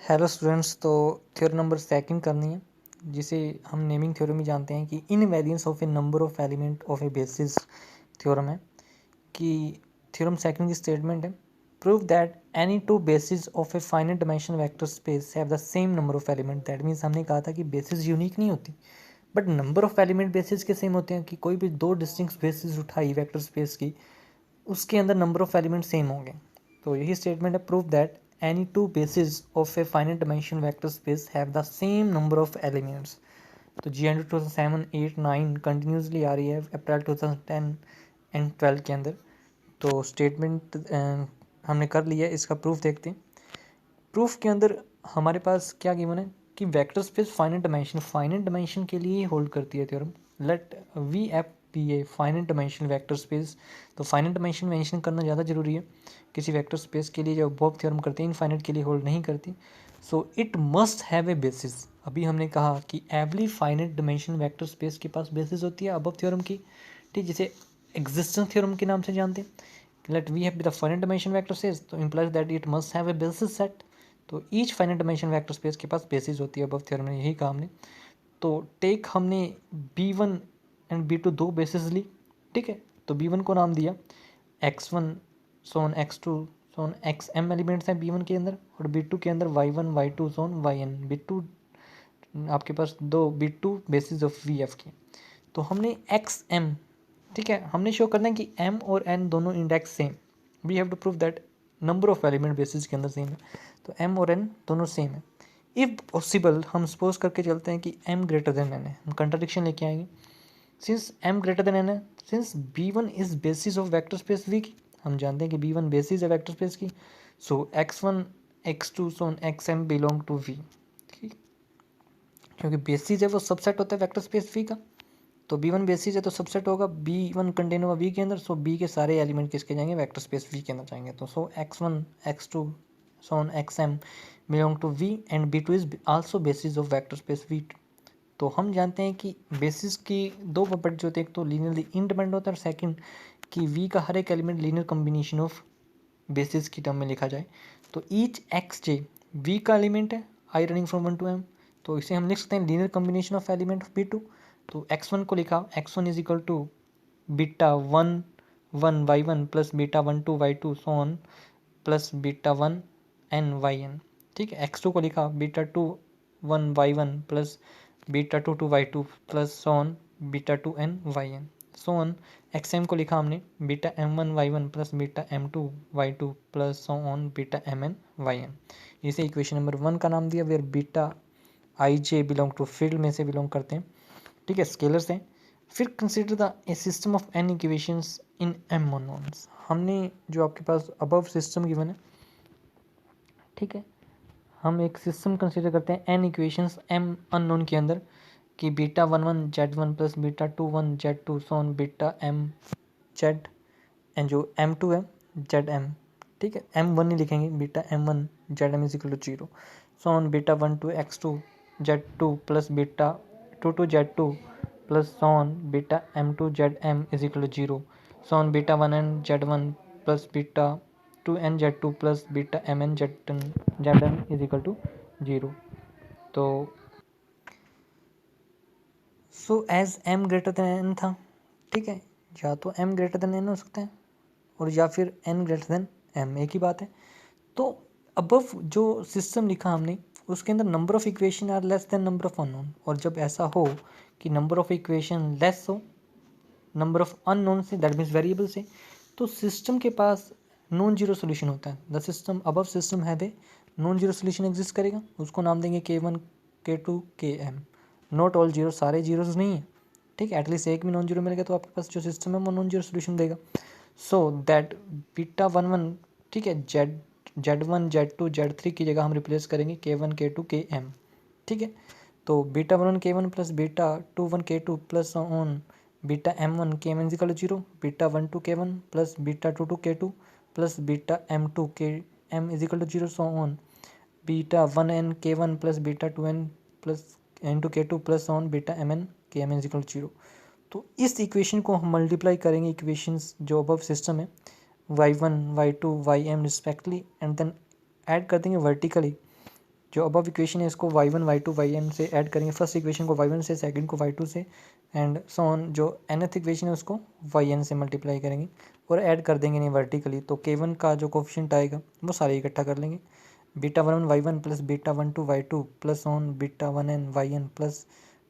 Hello students. तो theorem number second करनी है, जिसे हम नेमिंग थ्योरम में जानते हैं कि invariance of A number of element of A basis theorem है। कि थ्योरम सेकंड की स्टेटमेंट है, prove that any two basis of A finite dimension vector space have the same number of element. That means हमने कहा था कि basis unique नहीं होती, but number of element basis के सेम होते हैं। कि कोई भी दो डिस्टिंक्ट बेसिस उठाई वेक्टर स्पेस की, उसके अंदर नंबर ऑफ एलिमेंट सेम होंगे। तो यही स्टेटमेंट है, prove that any two basis of A finite dimension vector space have the same number of elements. तो GND 2007, 8, 9 कंटिन्यूसली आ रही है अप्रैल 2010 एंड 12 के अंदर। तो स्टेटमेंट हमने कर लिया, इसका प्रूफ देखते हैं। प्रूफ के अंदर हमारे पास क्या गिवन है कि वेक्टर स्पेस फाइनाइट डायमेंशन के लिए होल्ड करती है theorem. Let V F be a finite dimension vector space. तो फाइनाइट डायमेंशन मेंशन करना ज़्यादा जरूरी है किसी वेक्टर स्पेस के लिए, जो अबव थ्योरम करते हैं इनफाइनाइट के लिए होल्ड नहीं करती। So it must have a basis. अभी हमने कहा कि every finite dimension vector space के पास बेसिस होती है अबव थ्योरम की, ठीक, जिसे एग्जिस्टेंस थ्योरम के नाम से जानते हैं। Let we have the finite dimension vector space, तो implies that it must have a basis set. तो each finite dimension vector space के पास बेसिस होती है अबव थ्योरम में, यही कहा हमने। तो टेक हमने B1 एंड B2 दो बेसिस ली, ठीक है। तो B1 को नाम दिया x1 सोन x2 सोन xm एलिमेंट्स हैं B1 के अंदर, और B2 के अंदर y1 y2 so on yn। B2 आपके पास दो B2 बेसिस ऑफ VF के। तो हमने xm, ठीक है, हमने शो करना है कि m और n दोनों index same. We have to prove that number of element basis के अंदर सेम है। तो m और n दोनों सेम है। इफ़ पॉसिबल हम सपोज करके चलते हैं कि m ग्रेटर देन n है, हम कंट्राडिक्शन लेके आएंगे। Since m greater than n है, since B1 is basis of vector space V की, हम जानते हैं कि B1 बेसिस है वेक्टर स्पेस की। So x1 x2 so on xm belong to V, ठीक, क्योंकि बेसिस है वो सबसेट होता है वेक्टर स्पेस V का। तो B1 बेसिस है तो सबसेट होगा, B1 कंटेन होगा V के अंदर। सो B के सारे एलिमेंट किसके जाएंगे, वेक्टर स्पेस V के अंदर जाएंगे। तो so x1 x2 so on xm belong to V and B2 is also basis of vector space V। तो हम जानते हैं कि बेसिस की दो प्रॉपर्टीज होती है, एक तो लीनियरली इंडिपेंडेंट होता है, और सेकंड कि V का हर एक element linear combination of basis की टर्म में लिखा जाए। तो ईच एक्स जे V का एलिमेंट है, I running from 1 to m। तो इसे हम लिख सकते हैं linear combination of element of B2। तो x1 को लिखा x1 is equal to beta 1 1 y1 plus beta 1 2 y2 so on plus beta 1 n yn, ठीक है। x2 को लिखा beta 2 1 y1 plus beta 2 2 y2 plus so on beta 2 n yn so on. xm को लिखा हमने beta m1 y1 plus beta m2 y2 plus so on beta mn yn। इसे equation number 1 का नाम दिया, where beta I J belong to field में से belong करते हैं, ठीक है, स्केलर्स हैं। फिर consider the a system of N equations in m unknowns. हमने जो आपके पास अबव सिस्टम गिवन है, ठीक है, हम एक सिस्टम कंसिडर करते हैं एन इक्वेशंस m अननोन के अंदर, कि beta 1 1 z1 plus beta 2 1 z2 so on beta m z and जो m2 है zm, ठीक है। m1 नहीं लिखेंगे, बीटा m1 zm is equal to 0 so on beta 1 2 x2 z2 plus beta 2 z2 plus so on beta m2 zm is equal to 0 so on beta 1n z1 plus beta 2n z2 plus beta mn zm is equal to 0। तो सो as m greater than n था, ठीक है, या तो m greater than n हो सकता है और या फिर n ग्रेटर देन m, एक ही बात है। तो अबव जो सिस्टम लिखा हमने, उसके अंदर number of equation are less than number of unknown. और जब ऐसा हो कि नंबर ऑफ इक्वेशन लेस हो नंबर ऑफ अननोन से, दैट मीन्स वेरिएबल से, तो सिस्टम के पास नॉन जीरो सोल्यूशन होता है। द सिस्टम अबव सिस्टम है दे नॉन जीरो सोल्यूशन एग्जिस्ट करेगा, उसको नाम देंगे K1 K2 Km। Not all zero, सारे जीरोज नहीं है, ठीक है, एटलीस्ट एक भी नॉन जीरो मिलेगा तो आपके पास जो सिस्टम है वो नॉन जीरो सोल्यूशन देगा। सो दैट बीटा 1 1, ठीक है, Z1 Z2 Z3 की जगह हम रिप्लेस करेंगे K1 K2 Km, ठीक है। तो beta 1 K1 plus beta 2 1 K2 plus on beta m1 Km is equal to 0, beta 1 2 K1 plus beta 2 2 K2 plus beta m2 Km is equal to 0 so on beta 1n K1 plus beta 2n plus n2 K2 plus on beta mn Km is equal to 0। तो इस equation को हम multiply करेंगे equations जो above system है y1 y2 ym respectively, and then add कर देंगे vertically जो अबव इक्वेशन है इसको y1 y2 yn से ऐड करेंगे, फर्स्ट इक्वेशन को y1 से, सेकंड को y2 से, एंड सो ऑन। जो nth इक्वेशन है उसको yn से मल्टीप्लाई करेंगे और ऐड कर देंगे नहीं वर्टिकली, तो k1 का जो कोफिशिएंट आएगा वो सारे इकट्ठा कर लेंगे। Beta 1 y1 plus beta 1 2 y2 plus on beta 1n yn plus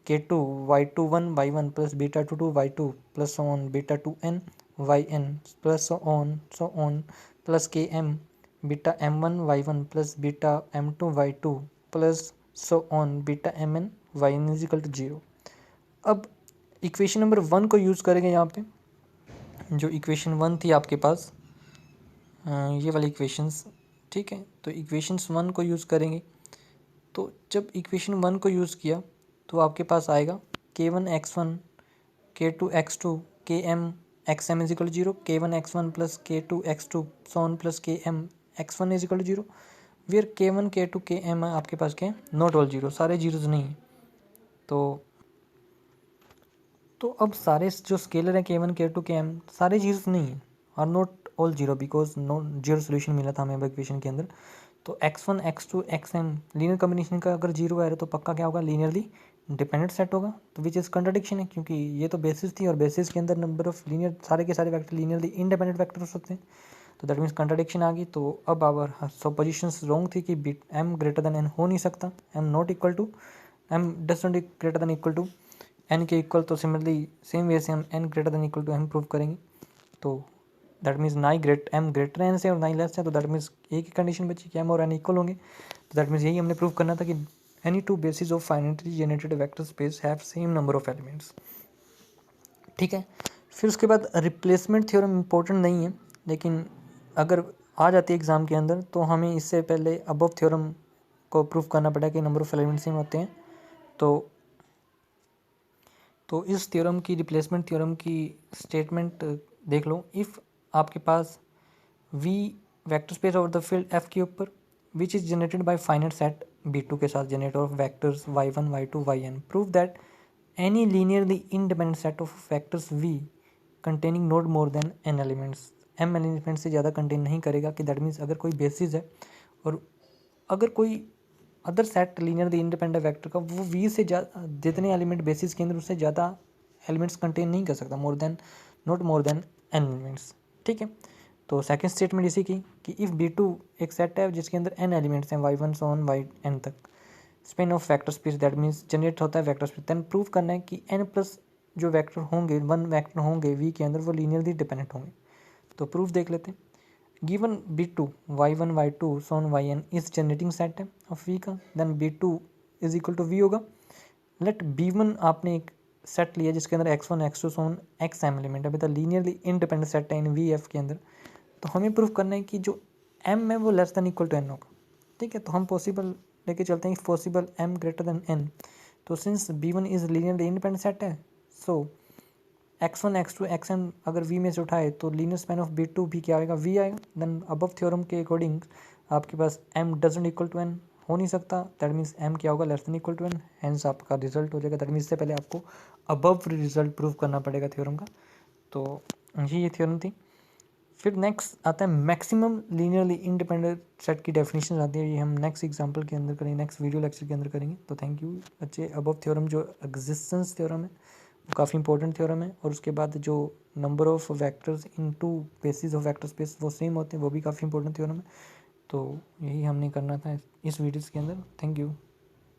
k2 y21 y1 plus beta 2 2 y2 plus on beta 2n yn plus so on plus km beta m1 y1 plus beta m2 y2 plus so on beta mn yn is equal to 0। अब equation number 1 को use करेंगे यहाँ पे। जो equation 1 थी आपके पास, ये वाली इक्वेशंस, ठीक है। तो इक्वेशंस 1 को यूज़ करेंगे। तो जब इक्वेशन 1 को यूज़ किया तो आपके पास आएगा k1 x1 k2 x2 km xm is equal to 0, k1 x1 plus k2 x2 so on plus km x1 is equal to 0, where k1 k2 km आपके पास क्या है, नॉट ऑल जीरो, सारे जीरोज नहीं है। तो अब सारे जो स्केलर हैं k1 k2 km सारे जीरोज नहीं है, और not all zero because no zero solution मिला था हमें इक्वेशन के अंदर। तो x1 x2 xm linear combination का अगर जीरो है तो पक्का क्या होगा, लीनियरली डिपेंडेंट सेट होगा। तो विच इज़ कंट्राडिक्शन है, क्योंकि ये तो बेसिस थी और बेसिस के अंदर नंबर ऑफ लीनियर सारे के सारे वेक्टर लीनियरली इंडिपेंडेंट वेक्टर हो सकते हैं। तो दैट मीन्स कंट्राडिक्शन आ गई। तो अब आवर सपोजिशंस रॉन्ग थी कि bit m greater than n हो नहीं सकता, m not equal to m does not greater than equal to n के इक्वल। तो सिमिलरली सेम वे से हम n greater than equal to m prove करेंगे। तो दैट मीन्स ना ही m ग्रेटर एन से और ना ही लेस है, तो दैट मीन्स एक ही कंडीशन बची कि m और n इक्वल होंगे। तो दैट मीन्स यही हमने प्रूव करना था कि any two basis of finitely generated vector space have same number of elements, ठीक है। फिर उसके बाद रिप्लेसमेंट थ्योरम इंपॉर्टेंट नहीं है, लेकिन अगर आ जाती है एग्ज़ाम के अंदर तो हमें इससे पहले अबव थ्योरम को प्रूव करना पड़ा कि नंबर ऑफ एलिमेंट्स सेम होते हैं। तो इस थ्योरम की, रिप्लेसमेंट थ्योरम की स्टेटमेंट देख लो। इफ़ आपके पास v vector space over the field f के ऊपर which is generated by finite set b2 के साथ generator off vectors y1 y2 yn, prove that any linearly independent set of vectors v containing not more than n elements, m element से ज़्यादा contain नहीं करेगा। कि that means अगर कोई basis है और अगर कोई other set linearly independent vector का वो v से ज़्यादा जितने एलिमेंट बेसिस के अंदर उससे ज़्यादा एलिमेंट्स कंटेन नहीं कर सकता, more than not more than n elements, ठीक है। तो सेकंड स्टेटमेंट इसी की कि इफ़ b2 एक सेट है जिसके अंदर n एलिमेंट्स हैं y1 से ऑन yn तक, span of vector space that means generate होता है वेक्टर स्पेस, देन प्रूव करना है कि n प्लस जो वेक्टर होंगे, वन वेक्टर होंगे v के अंदर, वो लीनियरली डिपेंडेंट होंगे। तो प्रूफ देख लेते हैं। Given b2 y1 y2 so on yn इस जनरेटिंग सेट है ऑफ v का, then b2 is equal to v होगा। लेट b1 आपने एक सेट लिया जिसके अंदर x1 x2 so on xm element है, मतलब लीनियरली इंडिपेंडेंट सेट है इन vf के अंदर। तो हमें प्रूफ करना है कि जो m है वो less than equal to n होगा, ठीक है। तो हम पॉसिबल लेके चलते हैं, possible m greater than n। तो since b1 is linearly independent set है, सो x1 x2 xm अगर v में से उठाए तो लीनियर स्पैन ऑफ b2 भी क्या आएगा, v आएगा। देन अबव थ्योरम के अकॉर्डिंग आपके पास m doesn't equal to n हो नहीं सकता, दैट मीन्स m क्या होगा, less than equal to n, hence आपका रिजल्ट हो जाएगा। दैट मीन्स इससे पहले आपको अबव रिजल्ट प्रूव करना पड़ेगा थ्योरम का। तो ये थ्योरम थी। फिर नेक्स्ट आता है मैक्सिमम लीनियरली इंडिपेंडेंट सेट की डेफिनेशन आती है, ये हम नेक्स्ट एग्जांपल के अंदर करेंगे, नेक्स्ट वीडियो लेक्चर के अंदर करेंगे। तो थैंक यू बच्चे। अबव थ्योरम जो एग्जिस्टेंस थ्योरम है वो काफ़ी इंपॉर्टेंट थ्योरम है, और उसके बाद जो number of vectors in to basis of vector space वो सेम होते हैं, वो भी काफ़ी इंपॉर्टेंट थ्योरम है। तो यही हमने करना था इस वीडियोज़ के अंदर। Thank you.